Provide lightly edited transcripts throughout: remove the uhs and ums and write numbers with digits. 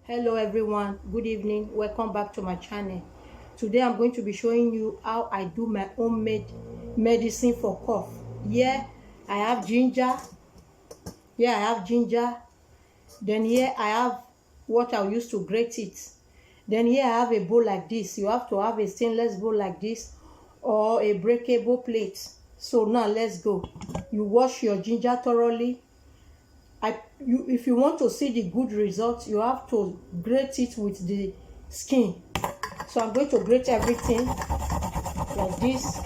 Hello everyone, good evening, welcome back to my channel. Today I'm going to be showing you how I do my homemade medicine for cough. Here I have ginger. Then here I have what I'll use to grate it. Then here I have a bowl like this. You have to have a stainless bowl like this or a breakable plate. So now let's go. You wash your ginger thoroughly. If you want to see the good results, you have to grate it with the skin. So I'm going to grate everything like this.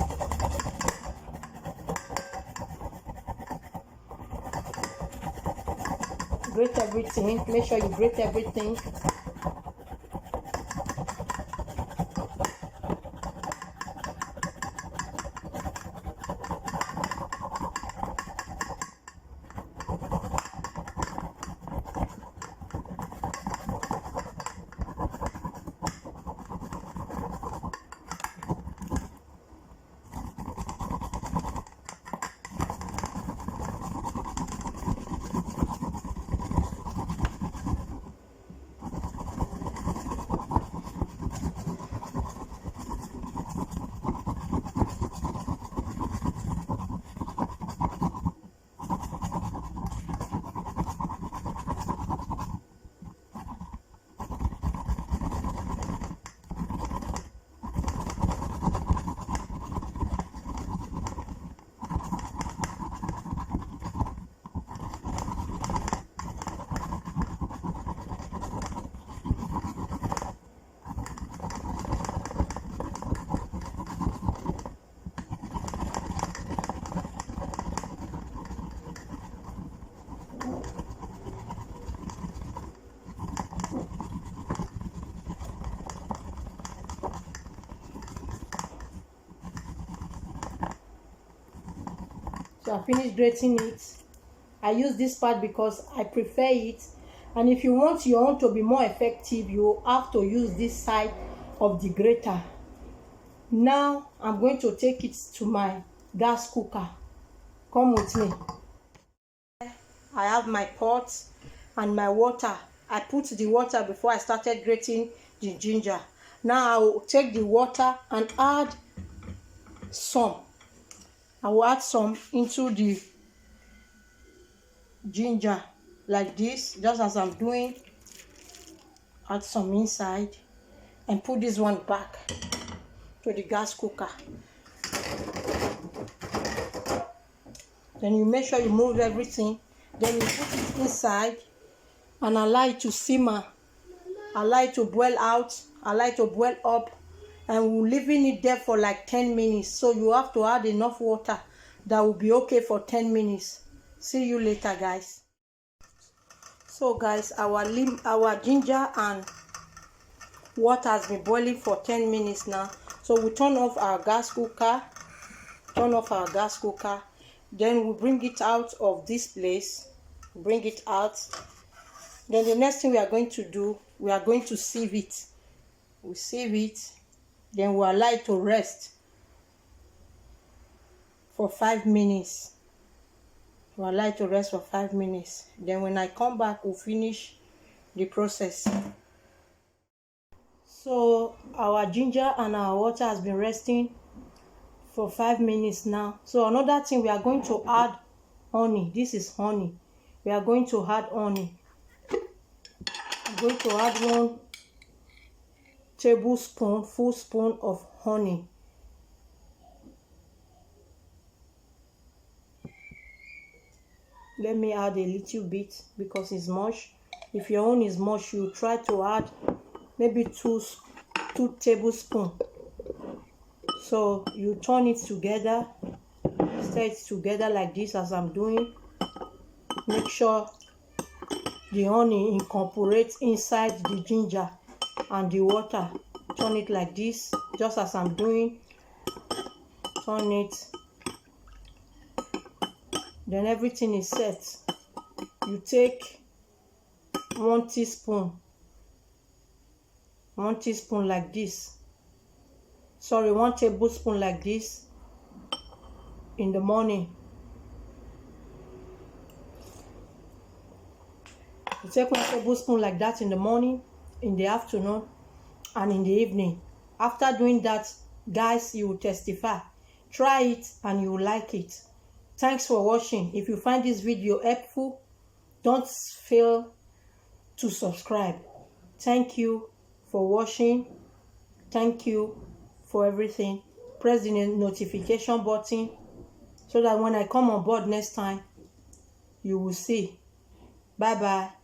Grate everything. Make sure you grate everything. So I finished grating it. I use this part because I prefer it, and if you want your own to be more effective, you have to use this side of the grater. Now I'm going to take it to my gas cooker. Come with me. I have my pot and my water. I put the water before I started grating the ginger. Now I will take the water and add some. I will add some into the ginger like this, just as I'm doing. Add some inside and put this one back to the gas cooker. Then you make sure you move everything. Then you put it inside and allow it to simmer. Allow it to boil out, allow it to boil up, and we're leaving it there for like 10 minutes. So you have to add enough water that will be okay for 10 minutes. See you later, guys. So guys, our ginger and water has been boiling for 10 minutes now. So we turn off our gas cooker. Then we bring it out of this place. Bring it out. Then the next thing we are going to do, we are going to sieve it. We sieve it. Then we allow it to rest for 5 minutes. We allow it to rest for 5 minutes. Then when I come back, we'll finish the process. So our ginger and our water has been resting for 5 minutes now. So another thing, we are going to add honey. This is honey. We are going to add honey. I'm going to add 1 tablespoon, full spoon of honey. Let me add a little bit because it's much. If your own is much, you try to add maybe 2 tablespoons. So you turn it together, stir it together like this as I'm doing. Make sure the honey incorporates inside the ginger and the water. Turn it like this, just as I'm doing. Turn it. Then everything is set. You take 1 teaspoon like this. Sorry, 1 tablespoon like this in the morning. You take 1 tablespoon like that in the morning. in the afternoon and in the evening. After doing that, guys, you will testify. Try it and you will like it. Thanks for watching. If you find this video helpful, don't fail to subscribe. Thank you for watching. Thank you for everything. Press the notification button so that when I come on board next time, you will see. Bye bye.